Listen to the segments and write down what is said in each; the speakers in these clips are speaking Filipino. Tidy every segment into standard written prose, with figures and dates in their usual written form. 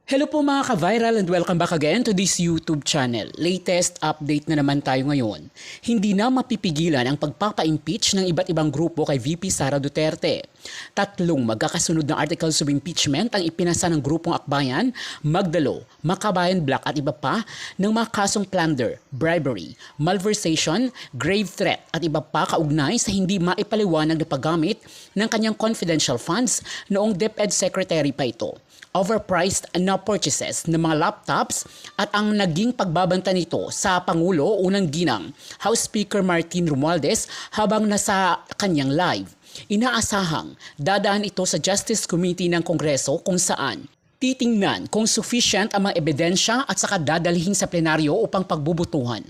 Hello po mga ka-viral and welcome back again to this YouTube channel. Latest update na naman tayo ngayon. Hindi na mapipigilan ang pagpapa-impeach ng iba't ibang grupo kay VP Sara Duterte. Tatlong magkakasunod na articles of impeachment ang ipinasa ng grupong Akbayan, Magdalo, Makabayan Black at iba pa ng mga kasong plunder, bribery, malversation, grave threat at iba pa kaugnay sa hindi maipaliwanag na paggamit ng kanyang confidential funds noong DepEd Secretary pa ito. Overpriced na purchases ng mga laptops at ang naging pagbabanta nito sa Pangulo unang ginang House Speaker Martin Romualdez habang nasa kanyang live. Inaasahang dadaan ito sa Justice Committee ng Kongreso kung saan titingnan kung sufficient ang mga ebidensya at saka dadalhin sa plenaryo upang pagbubutuhan.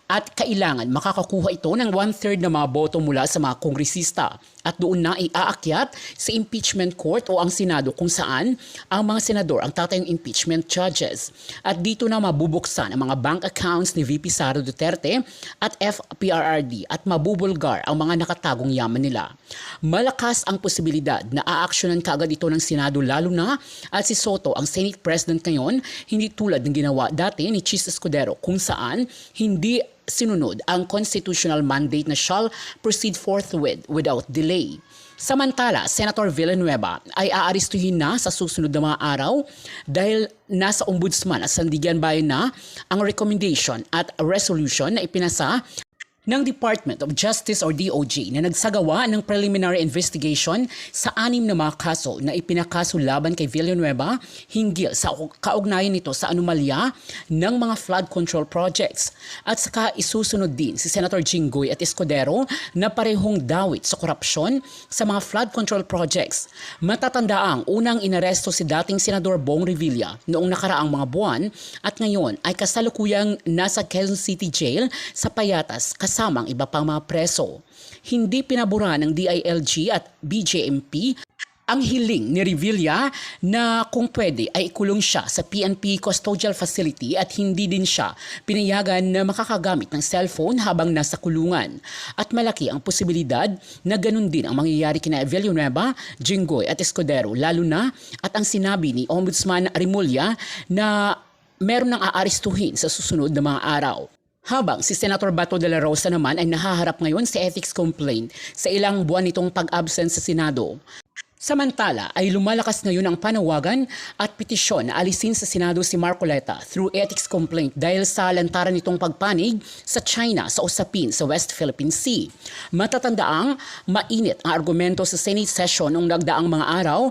At kailangan makakakuha ito ng 1/3 na mga boto mula sa mga kongresista at doon na iaakyat sa impeachment court o ang Senado kung saan ang mga senador ang tatayong impeachment judges. At dito na mabubuksan ang mga bank accounts ni VP Sara Duterte at FPRRD at mabubulgar ang mga nakatagong yaman nila. Malakas ang posibilidad na aaksyonan kaagad ito ng Senado lalo na at si Soto ang Senate President ngayon hindi tulad ng ginawa dati ni Chis Escudero kung saan hindi sinunod ang constitutional mandate na shall proceed forthwith without delay. Samantala, Senator Villanueva ay aaristuhin na sa susunod na mga araw dahil nasa ombudsman at Sandigan Bayan na ang recommendation at resolution na ipinasa ng Department of Justice or DOJ na nagsagawa ng preliminary investigation sa 6 na mga kaso na ipinakaso laban kay Villanueva hinggil sa kaugnayan nito sa anomalya ng mga flood control projects. At saka isusunod din si Senator Jinggoy at Escudero na parehong dawit sa korupsyon sa mga flood control projects. Matatandaang unang inaresto si dating Senador Bong Revilla noong nakaraang mga buwan at ngayon ay kasalukuyang nasa Quezon City Jail sa Payatas kasamang iba pang mga preso. Hindi pinabura ng DILG at BJMP ang hiling ni Revilla na kung pwede ay ikulong siya sa PNP Custodial Facility at hindi din siya pinayagan na makakagamit ng cellphone habang nasa kulungan. At malaki ang posibilidad na ganun din ang mangyayari kina Villanueva, Jinggoy at Escudero lalo na at ang sinabi ni Ombudsman Remulla na meron nang aaristuhin sa susunod na mga araw. Habang si Senator Bato de la Rosa naman ay nahaharap ngayon sa ethics complaint sa ilang buwan nitong pag-absent sa Senado. Samantala ay lumalakas ngayon ang panawagan at petisyon na alisin sa Senado si Marcoleta through ethics complaint dahil sa lantaran nitong pagpanig sa China sa usapin sa West Philippine Sea. Matatandaang mainit ang argumento sa Senate session noong nagdaang mga araw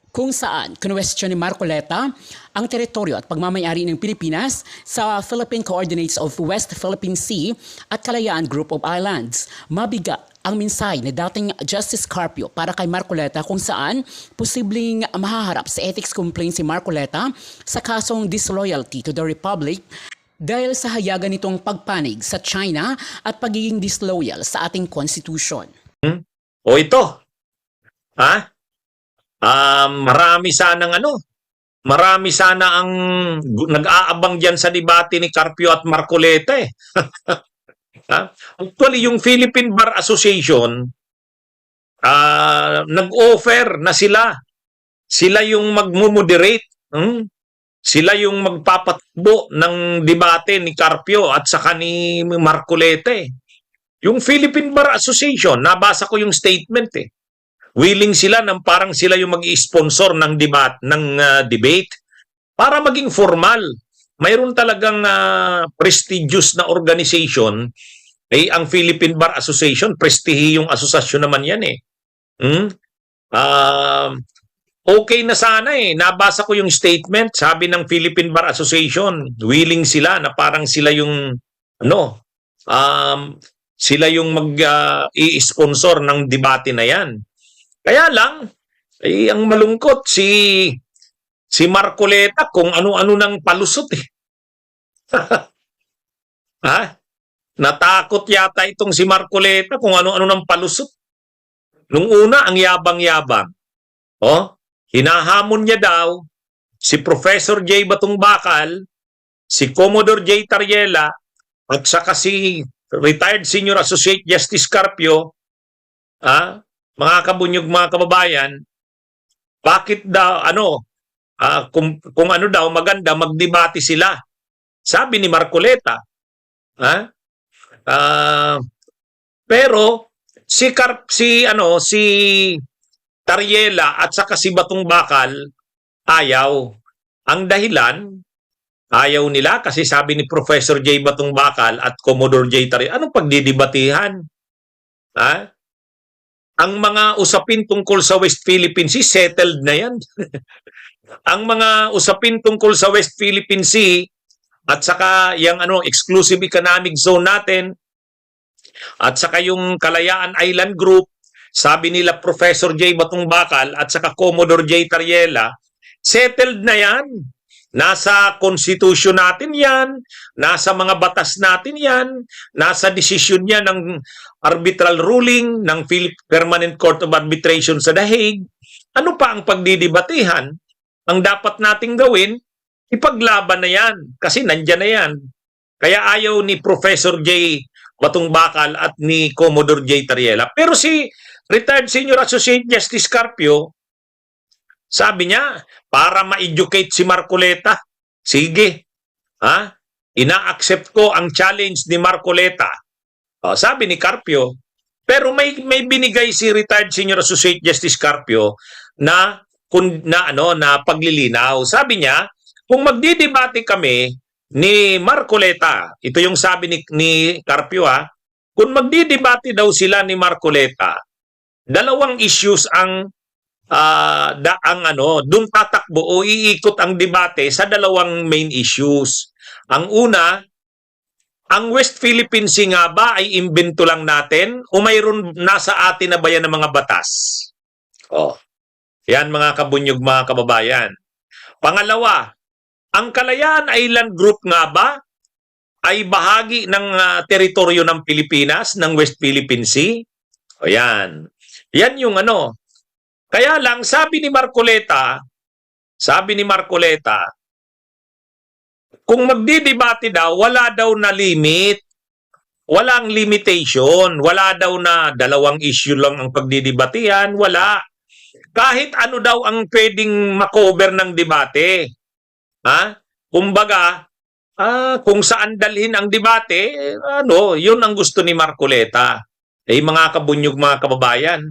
kung saan kinwestiyon ni Marcoleta ang teritoryo at pagmamayari ng Pilipinas sa Philippine Coordinates of West Philippine Sea at Kalayaan Group of Islands. Mabigat ang mensahe ni dating Justice Carpio para kay Marcoleta kung saan posibleng mahaharap sa ethics complaint si Marcoleta sa kasong disloyalty to the Republic dahil sa hayagan nitong pagpanig sa China at pagiging disloyal sa ating konstitusyon. O ito, ha? Marami sana ang nag-aabang diyan sa debate ni Carpio at Marcoleta eh. Actually, yung Philippine Bar Association nag-offer na sila yung magmo-moderate, sila yung magpapatakbo ng debate ni Carpio at saka ni Marcoleta eh. Yung Philippine Bar Association, nabasa ko yung statement eh. Willing sila ng parang sila yung mag-i-sponsor ng debate para maging formal. Mayroon talagang prestigious na organization ang Philippine Bar Association, prestihiyong asosasyon naman yan eh. Okay na sana eh. Nabasa ko yung statement, sabi ng Philippine Bar Association, willing sila na parang sila yung sila yung mag-i-sponsor ng debate na yan. Kaya lang, ang malungkot si Marcoleta kung ano-ano nang palusot eh. Natakot yata itong si Marcoleta kung ano-ano nang palusot. Nung una, ang yabang-yabang. Hinahamon niya daw si Professor J. Batong Bakal, si Commodore J. Tariela, at saka si Retired Senior Associate Justice Carpio, mga kabunyog, mga kababayan, bakit daw kung ano daw maganda, magdebate sila. Sabi ni Marcoleta. Ha? Ah, pero si Tariela at saka si Batong Bakal ayaw. Ang dahilan, ayaw nila kasi sabi ni Professor J. Batong Bakal at Commodore J. Tariela, anong pagdidibatihan? Ha? Ang mga usapin tungkol sa West Philippine Sea, settled na yan. Ang mga usapin tungkol sa West Philippine Sea at saka yung exclusive economic zone natin at saka yung Kalayaan Island Group, sabi nila Professor J. Batong Bakal at saka Commodore J. Tariela, settled na yan. Nasa constitution natin yan, nasa mga batas natin yan, nasa desisyon yan ng arbitral ruling ng Permanent Court of Arbitration sa The Hague. Ano pa ang pagdidibatihan? Ang dapat nating gawin, ipaglaban na yan kasi nandyan na yan. Kaya ayaw ni Professor J. Batong Bakal at ni Commodore J. Tariela. Pero si Retired Senior Associate Justice Carpio, sabi niya, para ma-educate si Marcoleta, sige, ina-accept ko ang challenge ni Marcoleta. Sabi ni Carpio, pero may binigay si Retired Senior Associate Justice Carpio na paglilinaw. Sabi niya, kung magdidebate kami ni Marcoleta, ito yung sabi ni Carpio kung magdidebate daw sila ni Marcoleta, dalawang issues ang doon tatakbo o iikot ang debate sa dalawang main issues. Ang una, ang West Philippine Sea nga ba ay imbento lang natin o mayroon nasa atin na ba yan ng mga batas? Yan mga kabunyog, mga kababayan. Pangalawa, ang Kalayaan Island Group nga ba ay bahagi ng teritoryo ng Pilipinas, ng West Philippine Sea? Yan. Yan yung Kaya lang, sabi ni Marcoleta, kung magdidebate daw, wala daw na limit. Walang limitation. Wala daw na dalawang issue lang ang pagdidebatehan. Wala. Kahit ano daw ang pwedeng makover ng debate. Kumbaga, kung saan dalhin ang debate, yun ang gusto ni Marcoleta. Mga kabunyog, mga kababayan.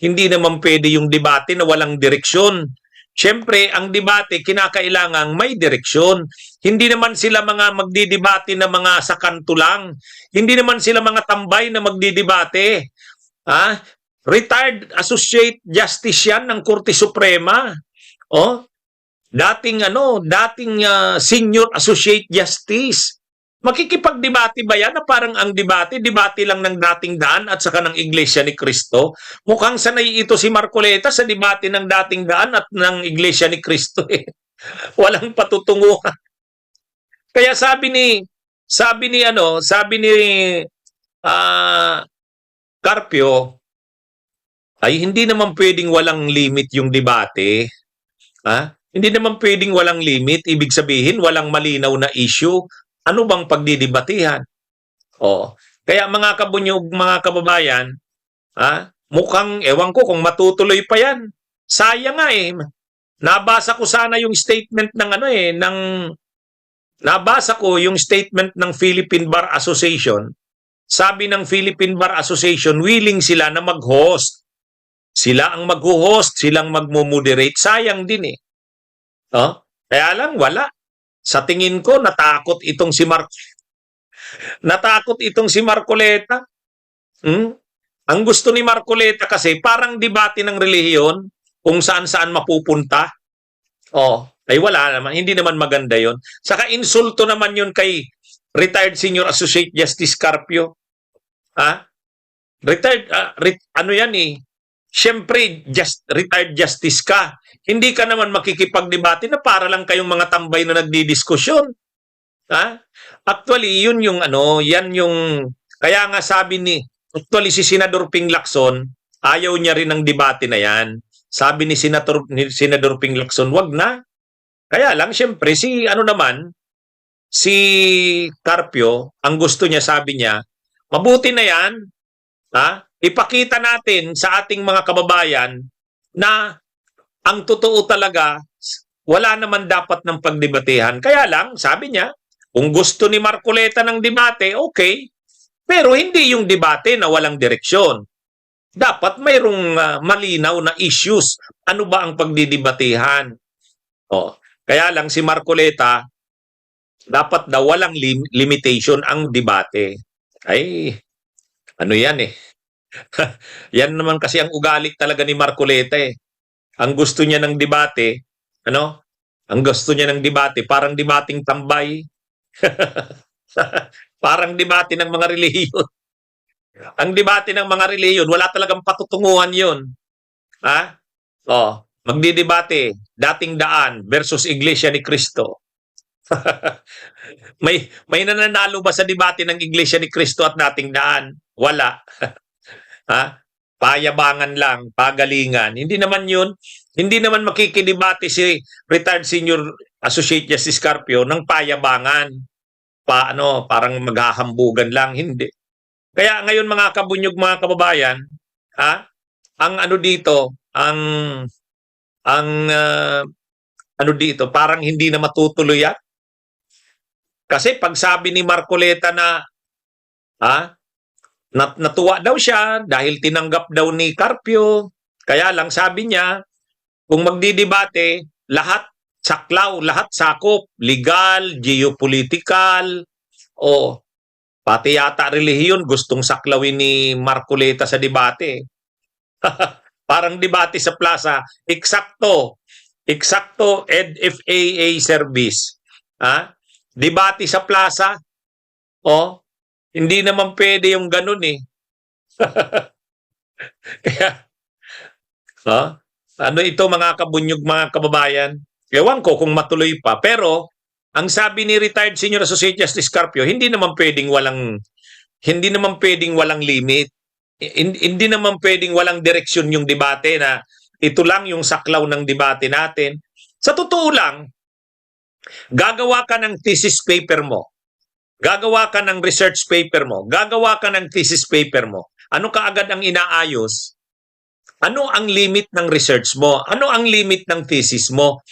Hindi naman pwede yung debate na walang direksyon. Siyempre, ang debate kinakailangang may direksyon. Hindi naman sila mga magdidebate na mga sakanto lang. Hindi naman sila mga tambay na magdidebate. Retired Associate Justice yan ng Korte Suprema. Dating Senior Associate Justice. Makikipagdebate ba yan na parang ang debate lang ng dating daan at saka ng Iglesia ni Cristo? Mukhang sanay ito si Marcoleta sa debate ng dating daan at ng Iglesia ni Cristo. Walang patutunguhan. Kaya sabi ni Carpio, ay hindi naman pwedeng walang limit yung debate. Hindi naman pwedeng walang limit. Ibig sabihin, walang malinaw na issue. Ano bang pagdidebatihan? Kaya mga kabunyog, mga kababayan, mukhang, ewan ko kung matutuloy pa yan. Sayang nga Nabasa ko sana yung statement nabasa ko yung statement ng Philippine Bar Association. Sabi ng Philippine Bar Association, willing sila na mag-host. Sila ang mag-host, silang mag-moderate. Sayang din Kaya lang, wala. Sa tingin ko, natakot itong si Marcoleta. Ang gusto ni Marcoleta kasi parang debate ng relihiyon kung saan-saan mapupunta. Ay wala naman, hindi naman maganda yon. Saka insulto naman yun kay Retired Senior Associate Justice Carpio. Siyempre, retired justice ka. Hindi ka naman makikipagdebate na para lang kayong mga tambay na nagdidiskusyon. Actually, kaya nga sabi actually si Senador Ping Lacson, ayaw niya rin ng debate na yan. Sabi ni Senador Ping Lacson, wag na. Kaya lang, siyempre, si Carpio, ang gusto niya, sabi niya, mabuti na yan, ipakita natin sa ating mga kababayan na ang totoo talaga, wala naman dapat ng pagdebatehan. Kaya lang, sabi niya, kung gusto ni Marcoleta ng debate, okay. Pero hindi yung debate na walang direksyon. Dapat mayroong malinaw na issues. Ano ba ang pagdidebatehan? Oh, kaya lang si Marcoleta, dapat daw walang limitation ang debate. Ay, ano yan eh. Yan naman kasi ang ugali talaga ni Marcoleta eh. Ang gusto niya ng debate, ano? Ang gusto niya ng debate, parang debating tambay. Parang debate ng mga relihiyon. Ang debate ng mga relihiyon, wala talagang patutunguhan yun. Ha? Oh, magdidebate, dating daan versus Iglesia ni Cristo. may nananalo ba sa debate ng Iglesia ni Cristo at dating daan? Wala. Ha? Payabangan lang, pagalingan. Hindi naman yun. Hindi naman makikidebate si retired senior associate Justice Carpio ng payabangan. Parang maghahambugan lang. Hindi. Kaya ngayon mga kabunyog, mga kababayan, ang ano dito, ang ano dito, parang hindi na matutuloy yan. Kasi pag sabi ni Marcoleta na natuwa daw siya dahil tinanggap daw ni Carpio. Kaya lang sabi niya, kung magdidebate, lahat saklaw, lahat sakop, legal, geopolitical, o pati yata relihiyon gustong saklawin ni Marcoleta sa debate. Parang debate sa plaza, eksakto EDFAA service. Debate sa plaza, hindi naman pwede yung ganun eh. Kaya, ano ito mga kabunyog, mga kababayan? Ewan ko kung matuloy pa. Pero, ang sabi ni retired senior associate Justice Carpio, hindi naman pwedeng walang limit. Hindi naman pwedeng walang direksyon yung debate na ito lang yung saklaw ng debate natin. Sa totoo lang, gagawa ka ng thesis paper mo. Gagawa ka ng research paper mo. Gagawa ka ng thesis paper mo. Ano kaagad ang inaayos? Ano ang limit ng research mo? Ano ang limit ng thesis mo?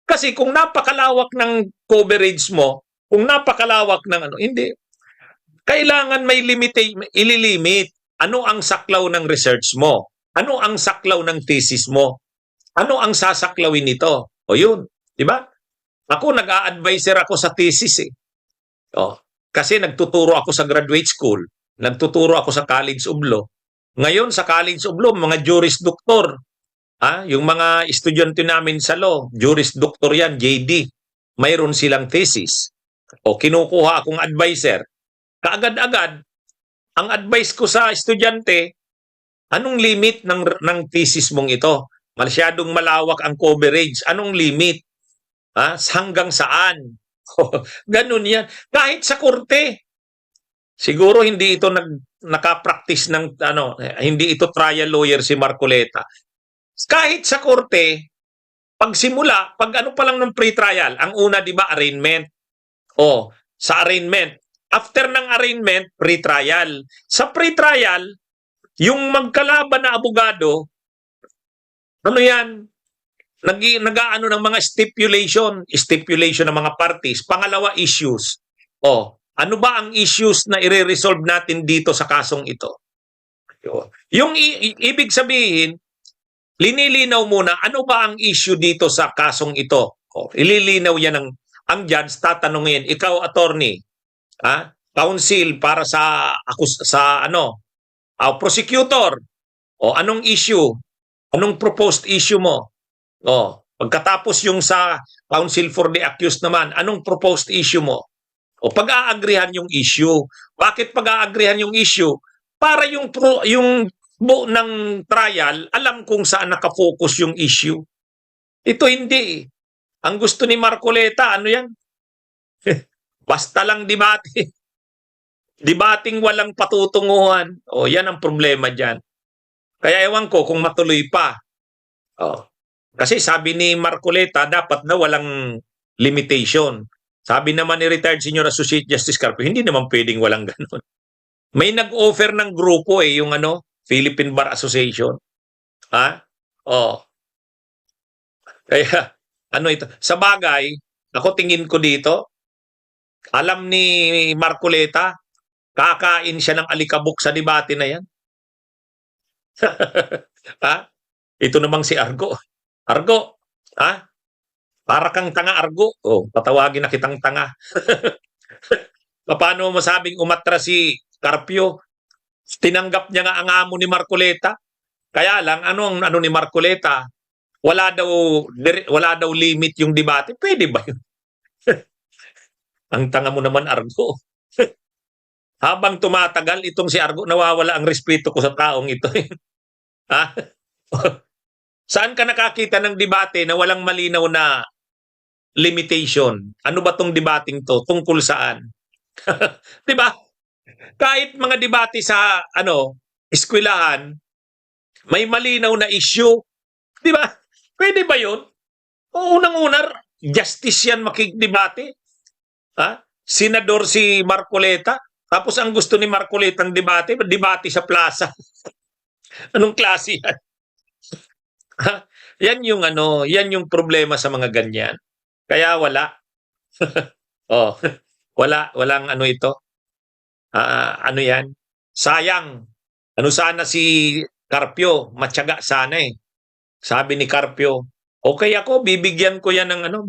Kasi kung napakalawak ng coverage mo, kung napakalawak ng hindi. Kailangan may ililimit. Ano ang saklaw ng research mo? Ano ang saklaw ng thesis mo? Ano ang sasaklawin nito? O yun, di ba? Ako nag-a-advisor ako sa thesis eh. Kasi nagtuturo ako sa graduate school, nagtuturo ako sa College of Law. Ngayon sa College of Law, mga Juris Doctor, yung mga estudyante namin sa law, Juris Doctor yan, JD, mayroon silang thesis. O kinukuha akong advisor. Kaagad-agad, ang advice ko sa estudyante, anong limit ng thesis mong ito? Masyadong malawak ang coverage. Anong limit? Hanggang saan? Ganun yan. Kahit sa korte. Siguro hindi ito nakapractice ng hindi ito trial lawyer si Marcoleta. Kahit sa korte, pagsimula, pag ano pa lang ng pre-trial, ang una 'di ba arraignment. Sa arraignment. After ng arraignment, pre-trial. Sa pre-trial, yung magkalaban na abogado, ano yan? Nag-aano ng mga stipulation ng mga parties. Pangalawa, issues. Ano ba ang issues na i-resolve natin dito sa kasong ito? Yung ibig sabihin, linilinaw muna, ano ba ang issue dito sa kasong ito? Ililinaw yan ang judge, tatanungin, ikaw attorney, counsel para sa prosecutor, anong issue? Anong proposed issue mo? Pagkatapos yung sa counsel for the accused naman, anong proposed issue mo? Pag-aagrihan yung issue. Bakit pag-aagrihan yung issue? Para yung buo ng trial, alam kung saan nakafocus yung issue. Ito hindi. Ang gusto ni Marcoleta, ano yan? Basta lang debate. Debating walang patutunguhan. Yan ang problema dyan. Kaya ewan ko kung matuloy pa. Kasi sabi ni Marcoleta, dapat na walang limitation. Sabi naman ni retired senior associate Justice Carpio, hindi naman pwedeng walang ganun. May nag-offer ng grupo yung Philippine Bar Association. Kaya, ano ito, sa bagay, ako tingin ko dito, alam ni Marcoleta, kakain siya ng alikabok sa debate na yan. Ha? Ito namang si Argo. Argo, ha? Para kang tanga, Argo. Oh, patawagin na kitang tanga. Paano mo masabing umatras si Carpio? Tinanggap niya nga ang amo ni Marcoleta. Kaya lang, ano ang ano ni Marcoleta? Wala daw limit yung debate. Pwede ba yun? Ang tanga mo naman, Argo. Habang tumatagal, itong si Argo, nawawala ang respeto ko sa taong ito. Ha? Saan ka nakakita ng debate na walang malinaw na limitation? Ano ba tong debating to? Tungkol saan? 'Di ba? Kahit mga debate sa eskwelahan, may malinaw na issue, 'di ba? Pwede ba 'yun? O unang-una, justice 'yan makikidebate. Ha? Senador si Marcoleta, tapos ang gusto ni Marcoleta ang debate sa plaza. Anong klase 'yan? Ha? Yan yung problema sa mga ganyan. Kaya wala. Oh, walang ano ito. Ano yan? Sayang. Ano sana si Carpio, matyaga sana eh. Sabi ni Carpio, okay ako, bibigyan ko yan ng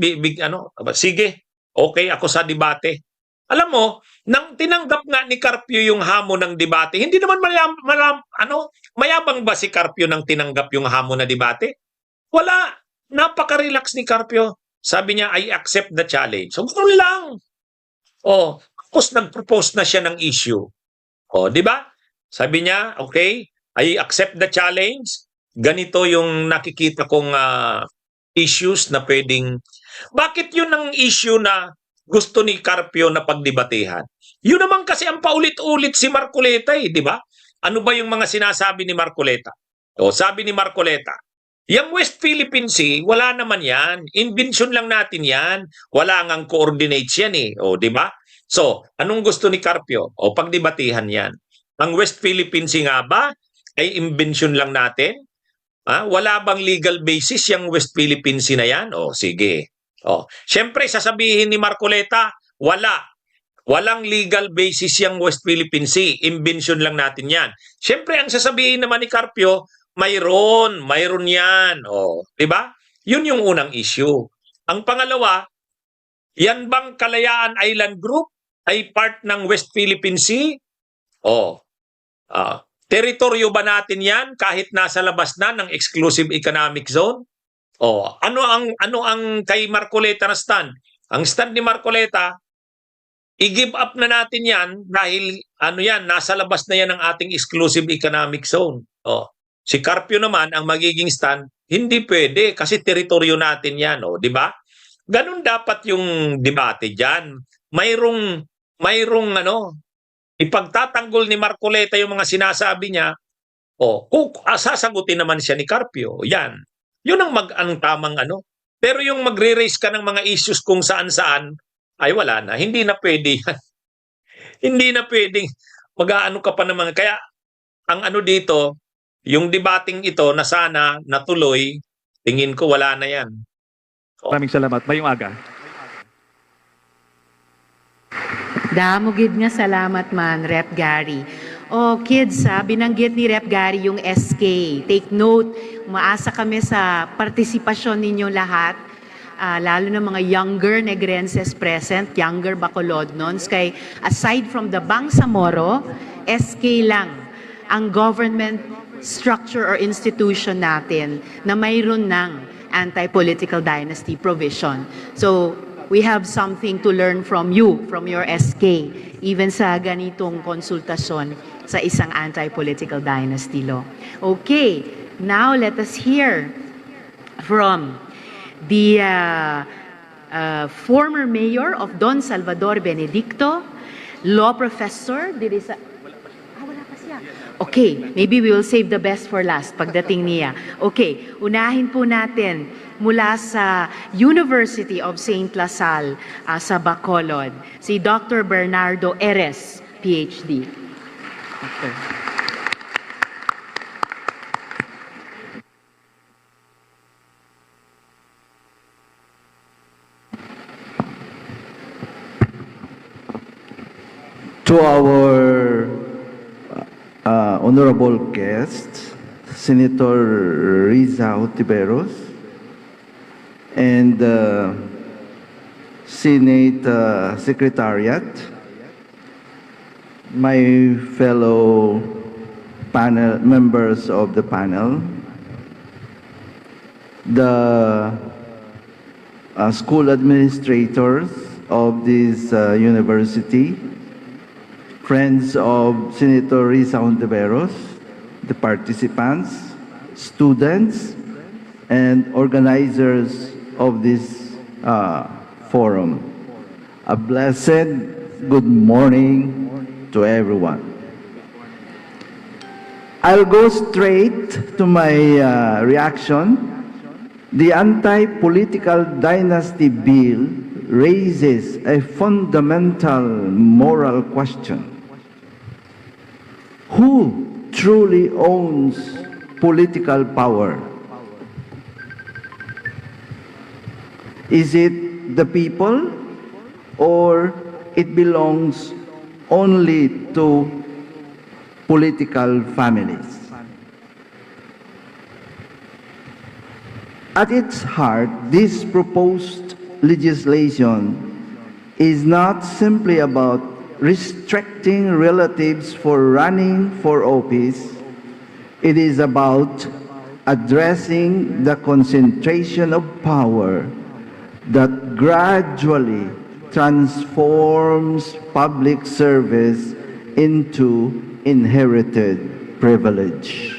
sige, okay ako sa debate. Alam mo, nang tinanggap nga ni Carpio yung hamon ng debate, hindi naman mayabang ba si Carpio nang tinanggap yung hamon na debate? Wala. Napaka-relax ni Carpio. Sabi niya, I accept the challenge. So, ganun lang. Oh, tapos nag-propose na siya ng issue. Oh, di ba? Sabi niya, okay, I accept the challenge. Ganito yung nakikita kong issues na pwedeng... Bakit yun ang issue na gusto ni Carpio na pagdebatehan? Yun naman kasi ang paulit-ulit si Marcoleta eh, di ba? Ano ba yung mga sinasabi ni Marcoleta? O, sabi ni Marcoleta, yung West Philippine Sea, wala naman yan. Invention lang natin yan. Wala ngang coordinates yan eh. O, di ba? So, anong gusto ni Carpio? O, pagdebatihan yan. Ang West Philippine Sea nga ba ay invention lang natin? Wala bang legal basis yung West Philippine Sea na yan? O, sige. O, syempre, sasabihin ni Marcoleta, wala. Walang legal basis yung West Philippine Sea. Invention lang natin yan. Syempre, ang sasabihin naman ni Carpio, mayroon yan. O, di ba? Yun yung unang issue. Ang pangalawa, yan bang Kalayaan Island Group ay part ng West Philippine Sea? O, teritoryo ba natin yan kahit nasa labas na ng exclusive economic zone? O, ano ang kay Marcoleta na stand? Ang stand ni Marcoleta, i-give up na natin yan dahil nasa labas na yan ng ating exclusive economic zone. O, si Carpio naman, ang magiging stand, hindi pwede kasi teritoryo natin yan, di ba? Ganun dapat yung debate diyan. Mayroong ipagtatanggol ni Marcoleta yung mga sinasabi niya, kung sasagutin naman siya ni Carpio, yan. Yun ang tamang Pero yung magre-raise ka ng mga issues kung saan-saan, ay wala na. Hindi na pwede yan. Hindi na pwedeng mag-aano ka pa naman. Kaya, ang dito, yung debating ito na sana natuloy, tingin ko wala na yan. Maraming salamat. Mayong aga. Damogid nga salamat man, Rep. Gary. Kids, binanggit ni Rep. Gary yung SK. Take note, umaasa kami sa partisipasyon ninyo lahat, lalo na mga younger Negrenses present, younger Bacolodnons. Kay aside from the Bangsamoro, SK lang ang government structure or institution natin na mayroon ng anti-political dynasty provision. So, we have something to learn from you, from your SK, even sa ganitong konsultasyon sa isang anti-political dynasty law. Okay, now let us hear from the former mayor of Don Salvador Benedicto, law professor, wala pa siya. Okay, maybe we will save the best for last pagdating niya. Okay, unahin po natin mula sa University of St. LaSalle sa Bacolod, si Dr. Bernardo Eres, PhD. Doctor. To our honorable guests, Senator Riza Hontiveros and Senate Secretariat, my fellow panel members of the panel, the school administrators of this university, friends of Senator Riza Hontiveros, the participants, students, and organizers of this forum. A blessed good morning to everyone. I'll go straight to my reaction. The anti-political dynasty bill raises a fundamental moral question. Who truly owns political power? Is it the people, or it belongs only to political families? At its heart, this proposed legislation is not simply about restricting relatives for running for office. It is about addressing the concentration of power that gradually transforms public service into inherited privilege.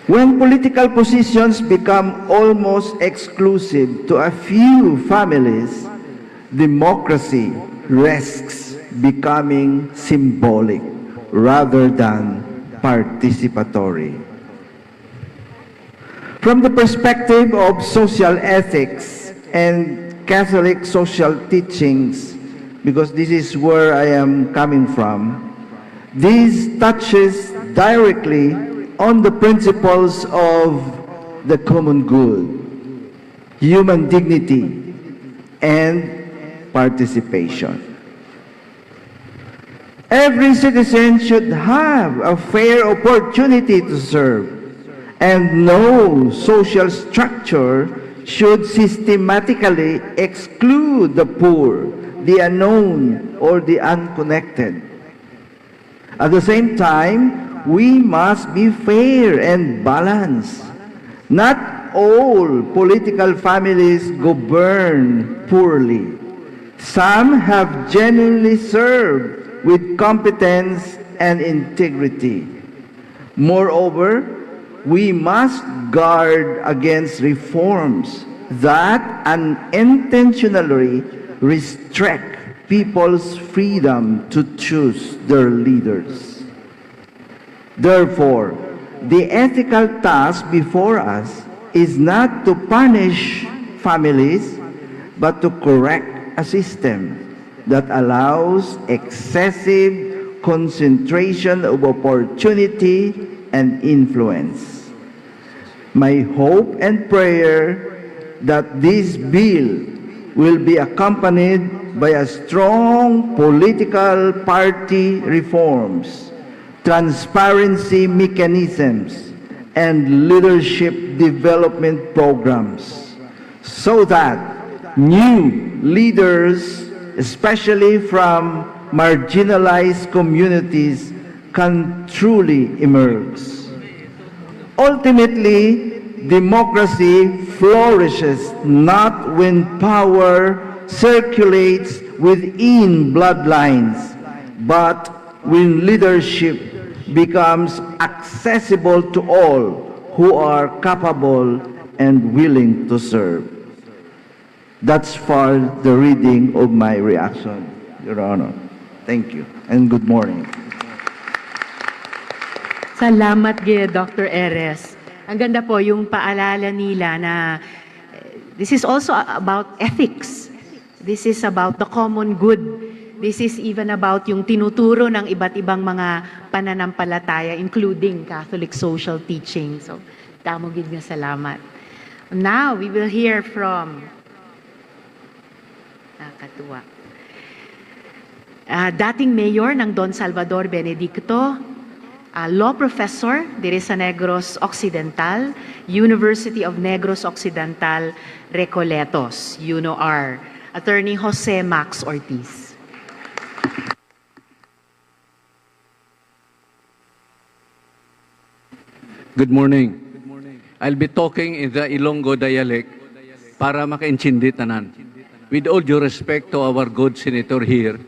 When political positions become almost exclusive to a few families, democracy risks becoming symbolic rather than participatory. From the perspective of social ethics and Catholic social teachings, because this is where I am coming from, this touches directly on the principles of the common good, human dignity, and participation. Every citizen should have a fair opportunity to serve, and no social structure should systematically exclude the poor, the unknown, or the unconnected. At the same time, we must be fair and balanced. Not all political families govern poorly. Some have genuinely served with competence and integrity. Moreover, we must guard against reforms that unintentionally restrict people's freedom to choose their leaders. Therefore, the ethical task before us is not to punish families, but to correct a system that allows excessive concentration of opportunity and influence. My hope and prayer that this bill will be accompanied by a strong political party reforms, transparency mechanisms, and leadership development programs, so that new leaders, especially from marginalized communities, can truly emerge. Ultimately, democracy flourishes not when power circulates within bloodlines, but when leadership becomes accessible to all who are capable and willing to serve. That's for the reading of my reaction, Your Honor. Thank you, and good morning. Salamat, Dr. Eres. Ang ganda po yung paalala nila na this is also about ethics. This is about the common good. This is even about yung tinuturo ng iba't ibang mga pananampalataya, including Catholic social teaching. So, damo gid nga salamat. Now, we will hear from Nakakatuwa. Dating mayor ng Don Salvador Benedicto, law professor diri sa Negros Occidental, University of Negros Occidental, Recoletos, UNOR, Attorney Jose Max Ortiz. Good morning. I'll be talking in the Ilonggo dialect para makaintindi tanan. With all due respect to our good senator here.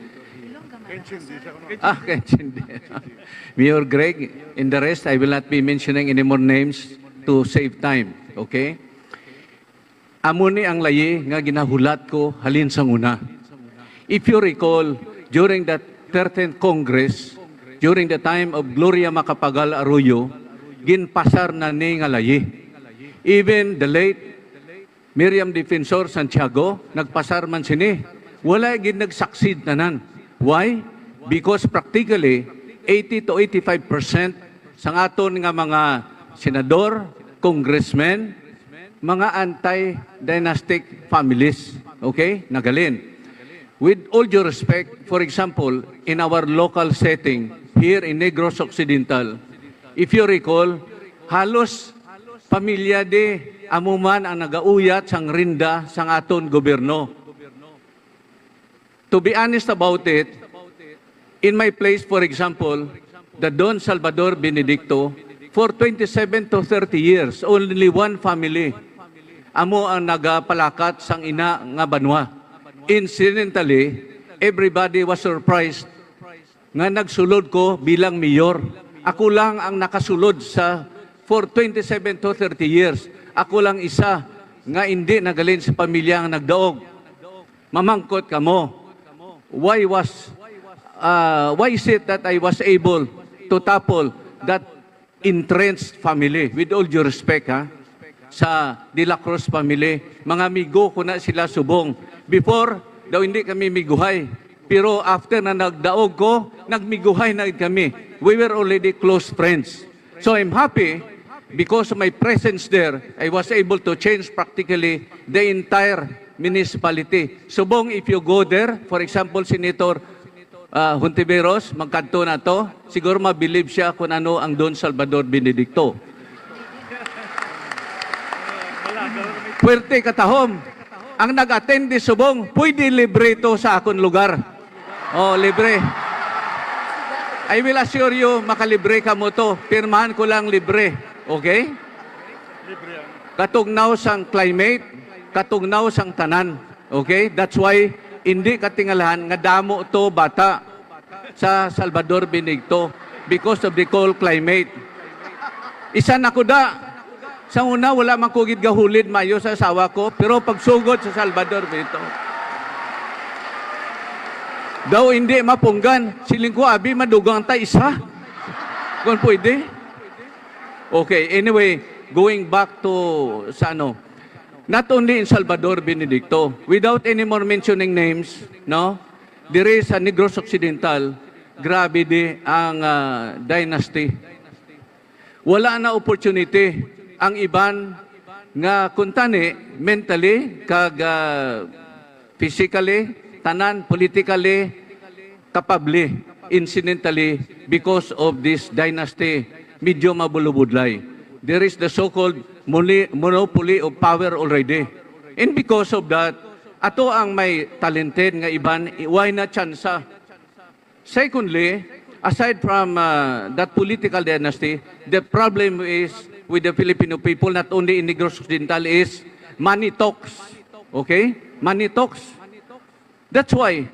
Kaintindi. Mayor Greg, and the rest, I will not be mentioning any more names to save time. Okay? Amo ni ang layi nga ginahulat ko halin sa una. If you recall, during the 13th Congress, during the time of Gloria Macapagal Arroyo, ginpasar na ni nga layi. Even the late Miriam Defensor Santiago, nagpasar man sini. Wala gin nag-succeed nanan. Why? Because practically, 80 to 85% sa aton nga mga senador, congressmen, mga anti-dynastic families. Okay? Nagalin. With all due respect, for example, in our local setting, here in Negros Occidental, if you recall, halos pamilya de amuman ang nagauyat sang rinda sang aton gobyerno. To be honest about it, in my place, for example, the Don Salvador Benedicto, for 27 to 30 years, only one family amo ang nagapalakat sang ina nga banwa. Incidentally, everybody was surprised nga nagsulod ko bilang mayor. Ako lang ang nakasulod for 27 to 30 years. Ako lang isa nga hindi nagalin sa pamilya ang nagdaog. Mamangkot kamo. Why is it that I was able to topple that entrenched family? With all due respect, sa De La Cruz family, mga amigo ko na sila subong. Before, daw hindi kami miguhay. Pero after na nagdaog ko, nagmiguhay na kami. We were already close friends. So I'm happy because of my presence there, I was able to change practically the entire municipality. Subong, if you go there, for example, Senator Hontiveros, magkanto na to, siguro mabilib siya kung ano ang Don Salvador Benedicto. Puwerte katahom. Ang nag-attend di subong, pwede libre ito sa akong lugar. Oh, libre. I will assure you, makalibre ka mo to. Pirmahan ko lang libre. Okay? Katugnaw sang climate, katugnaw sang tanan. Okay? That's why, hindi katingalahan nga damo to bata sa Salvador Benedicto because of the cold climate. Isa na ko da. Sa una, wala man kugid gahulid mayo sa asawa ko, pero pagsugod sa Salvador Benedicto, daw hindi mapunggan. Siling ko, abi, madugang ta isa. Kung pwede. Okay, anyway, going back to sa ano, not only in Salvador Benedicto, without any more mentioning names, no, dire sa Negros Occidental, grabe di ang dynasty. Wala na opportunity ang iban nga kuntani mentally kag physically tanan politically capable incidentally because of this dynasty medyo mabulubudlay. There is the so-called monopoly of power already. And because of that, ato ang may talented nga iban, why na tsansa? Secondly, aside from that political dynasty, the problem is with the Filipino people, not only in Negros Occidental, is money talks. Okay? Money talks. That's why,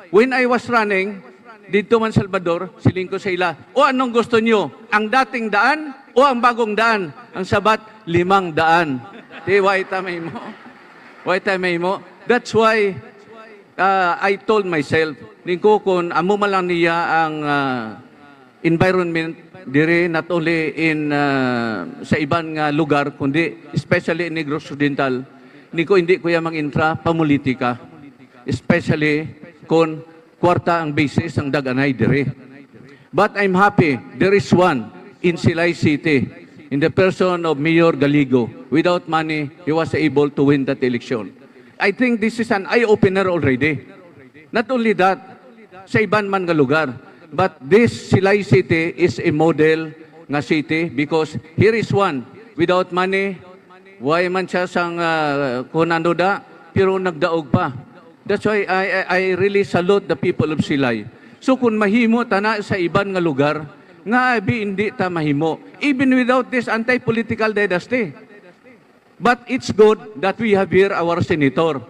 when I was running dito man Salvador, siling ko sa ila, o anong gusto nyo? Ang dating daan o ang bagong daan? Ang sabat, 5 daan. Di, why tamay mo? Why tamay mo? That's why I told myself, ningko kung amo malang niya ang environment dire not only in sa ibang lugar kundi especially in Negros Occidental, niko hindi ko ya mang-intra pamulitika, especially kung kwarta ang basis ang daganay dire. But I'm happy there is one in Silay City in the person of Mayor Galigo. Without money, he was able to win that election. I think this is an eye-opener already. Not only that, sa iban man nga lugar, but this Silay City is a model nga city because here is one, without money, why man siya sang kunano da, pero nagdaog pa. That's why I really salute the people of Silay. So kung mahimo tana sa iban nga lugar, nga abi hindi ta mahimo, even without this anti-political dynasty. But it's good that we have here our senator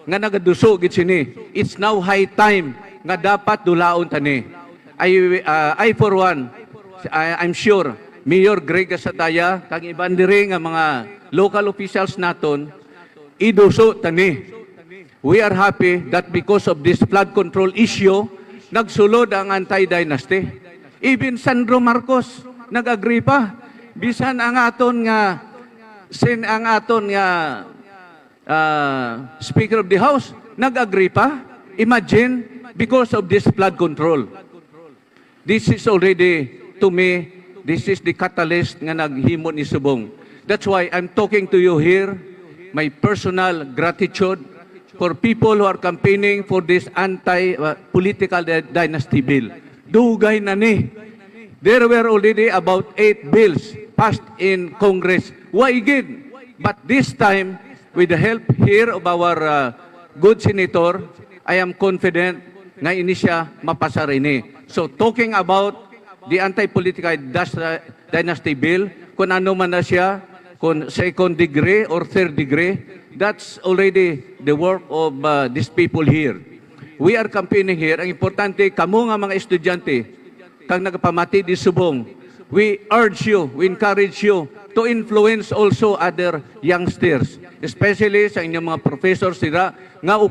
nga nagaduso gid sini. It's now high time nga dapat dulaon tani. I for one, I'm sure Mayor Greg Asataya kag iban diri nga mga local officials naton iduso tani. We are happy that because of this flood control issue, nagsulod ang anti-dynasty. Even Sandro Marcos nag-agree pa. Bisan ang aton nga Speaker of the House nag-agree pa. Imagine, because of this flood control. This is already, to me, this is the catalyst nga naghimo ni Subong. That's why I'm talking to you here, my personal gratitude for people who are campaigning for this anti-political dynasty bill. Dugay na ni. There were already about 8 bills passed in Congress. Why gid? But this time, with the help here of our good senator, I am confident nga ini siya mapasa rini. So talking about the anti-political dynasty bill, kung ano man na siya, kung second degree or third degree, that's already the work of these people here. We are campaigning here. Ang importante, kamo nga mga estudyante, kang nagpamati di Subong, we urge you, we encourage you to influence also other youngsters, especially sa inyong mga professors sila nga